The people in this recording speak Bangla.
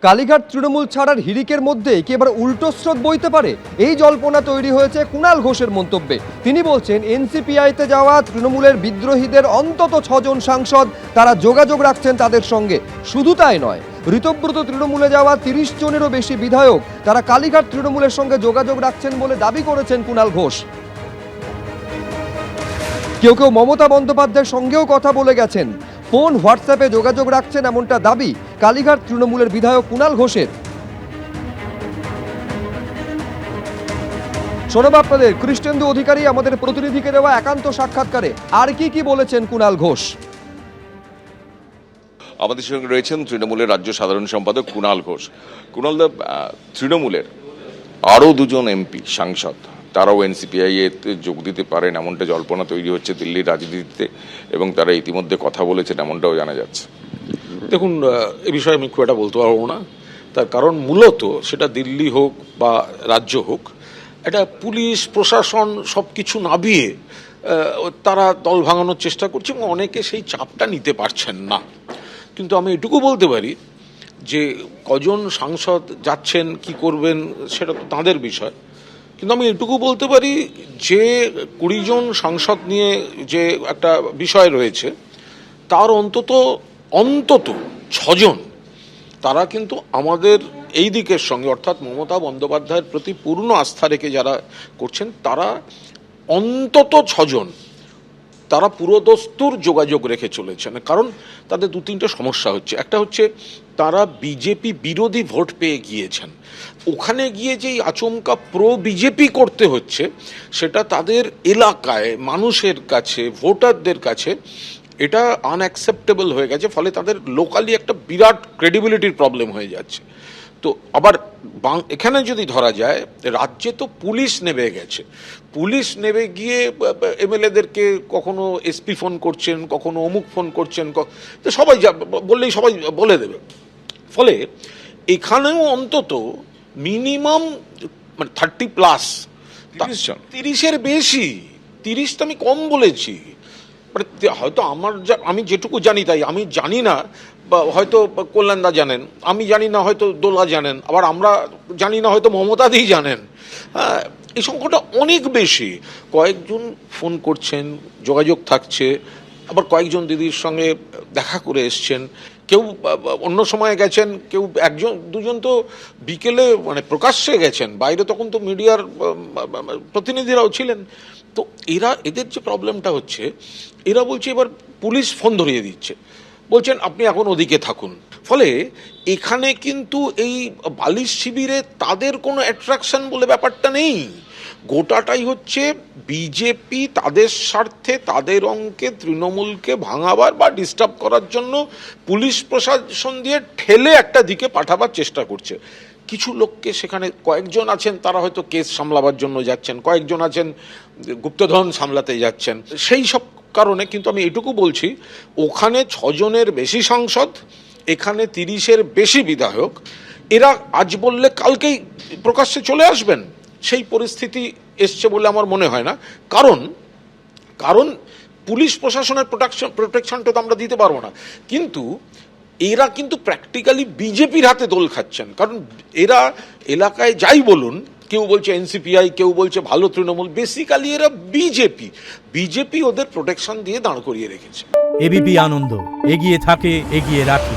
কালীঘাট তৃণমূল ছাড়ার হিড়িকের মধ্যে কি এবার উল্টো স্রোত বইতে পারে? এই জল্পনা তৈরি হয়েছে কুণাল ঘোষের মন্তব্যে। তিনি বলছেন এনসিপিআইতে যাওয়া তৃণমূলের বিদ্রোহীদের অন্তত 6 জন সাংসদ তারা যোগাযোগ রাখছেন তাদের সঙ্গে। শুধু তাই নয়, ঋতব্রত তৃণমূলে যাওয়া 30 জনেরও বেশি বিধায়ক তারা কালীঘাট তৃণমূলের সঙ্গে যোগাযোগ রাখছেন বলে দাবি করেছেন কুণাল ঘোষ। কেউ কেউ মমতা বন্দ্যোপাধ্যায়ের সঙ্গেও কথা বলে গেছেন, ফোন হোয়াটসঅ্যাপে যোগাযোগ রাখছেন এমনটা দাবি কালীঘাট তৃণমূলের বিধায়ক কুণাল ঘোষের। শোনাব আপনাদের কৃষ্ণেন্দু অধিকারী আমাদের প্রতিনিধিকে দেওয়া একান্ত সাক্ষাৎকারে আর কি বলেছেন কুণাল ঘোষ। আমাদের সঙ্গে রয়েছেন তৃণমূলের রাজ্য সাধারণ সম্পাদক কুণাল ঘোষ। কুণালদা, তৃণমূলের আরও 2 জন এমপি সাংসদ তারাও এনসিপিআই এতে যোগ দিতে পারেন এমনটা জল্পনা তৈরি হচ্ছে দিল্লির রাজনীতিতে, এবং তারা ইতিমধ্যে কথা বলেছেন এমনটাও জানা যাচ্ছে। দেখুন, এ বিষয়ে আমি খুব একটা বলতে পারবো না। তার কারণ মূলত সেটা দিল্লি হোক বা রাজ্য হোক, এটা পুলিশ প্রশাসন সব কিছু নাবিয়ে তারা দল ভাঙানোর চেষ্টা করছে এবং অনেকে সেই চাপটা নিতে পারছেন না। কিন্তু আমি এটুকু বলতে পারি যে কজন সাংসদ যাচ্ছেন কি করবেন সেটা তো তাঁদের বিষয়। কিন্তু আমি এটুকু বলতে পারি যে 20 জন সাংসদ নিয়ে যে একটা বিষয় রয়েছে তার অন্তত 6 জন তারা কিন্তু আমাদের এই দিকের সঙ্গে, অর্থাৎ মমতা বন্দ্যোপাধ্যায়ের প্রতি পূর্ণ আস্থা রেখে যারা করছেন তারা অন্তত 6 জন তারা পুরোদস্তুর যোগাযোগ রেখে চলেছেন। কারণ তাদের 2-3টে সমস্যা হচ্ছে। একটা হচ্ছে তারা বিজেপি বিরোধী ভোট পেয়ে গিয়েছেন, ওখানে গিয়ে যেই আচমকা প্রো বিজেপি করতে হচ্ছে সেটা তাদের এলাকায় মানুষের কাছে, ভোটারদের কাছে এটা আনঅ্যাকসেপ্টেবল হয়ে গেছে। ফলে তাদের লোকালি একটা বিরাট ক্রেডিবিলিটির প্রবলেম হয়ে যাচ্ছে। তো আবার এখানে যদি ধরা যায়, রাজ্যে তো পুলিশ নেমে গেছে, পুলিশ নেমে গিয়ে এমএলএদেরকে কখনো এসপি ফোন করছেন, কখনো অমুক ফোন করছেন, তো সবাই বললেই সবাই বলে দেবে। ফলে এখানেও অন্তত মিনিমাম 30+, 30-এর বেশি, 30 তো আমি কম বলেছি। হয়তো আমি যেটুকু জানি তাই, আমি জানি না, বা হয়তো কল্যাণদা জানেন, আমি জানি না, হয়তো দোলা জানেন, আবার আমরা জানি না, হয়তো মমতাদি জানেন। হ্যাঁ, এই সংখ্যাটা অনেক বেশি। কয়েকজন ফোন করছেন, যোগাযোগ থাকছে, আবার কয়েকজন দিদির সঙ্গে দেখা করে এসছেন, কেউ অন্য সময়ে গেছেন, কেউ 1-2 জন তো বিকেলে প্রকাশ্যে গেছেন, বাইরে তখন তো মিডিয়ার প্রতিনিধিরাও ছিলেন। তো এদের যে প্রবলেমটা হচ্ছে, এরা বলছে এবার পুলিশ ফোন ধরিয়ে দিচ্ছে, বলছেন আপনি এখন ওদিকে থাকুন। ফলে এখানে কিন্তু এই বালিশ শিবিরে তাদের কোনো অ্যাট্রাকশন বলে ব্যাপারটা নেই। গোটাটাই হচ্ছে বিজেপি তাদের স্বার্থে, তাদের অঙ্কে তৃণমূলকে ভাঙাবার বা ডিস্টার্ব করার জন্য পুলিশ প্রশাসন দিয়ে ঠেলে একটা দিকে পাঠাবার চেষ্টা করছে। কিছু লোককে সেখানে, কয়েকজন আছেন তারা হয়তো কেস সামলাবার জন্য যাচ্ছেন, কয়েকজন আছেন গুপ্তধন সামলাতে যাচ্ছেন, সেই সব কারণে। কিন্তু আমি এটুকু বলছি, ওখানে 6 জনের বেশি সাংসদ, এখানে 30-এর বেশি বিধায়ক, এরা আজ বললে কালকেই প্রকাশ্যে চলে আসবেন, সেই পরিস্থিতি এসছে বলে আমার মনে হয় না। কারণ পুলিশ প্রশাসনের প্রোটেকশনটা তো আমরা দিতে পারবো না। কিন্তু এরা কিন্তু প্র্যাকটিক্যালি বিজেপির হাতে দোল খাচ্ছেন। কারণ এরা এলাকায় যাই বলুন, কেউ বলছে এনসিপিআই, কেউ বলছে ভালো তৃণমূল, বেসিক্যালি এরা বিজেপি ওদের প্রোটেকশন দিয়ে দাঁড় করিয়ে রেখেছে। এবিপি আনন্দ, এগিয়ে থাকে, এগিয়ে রাখে।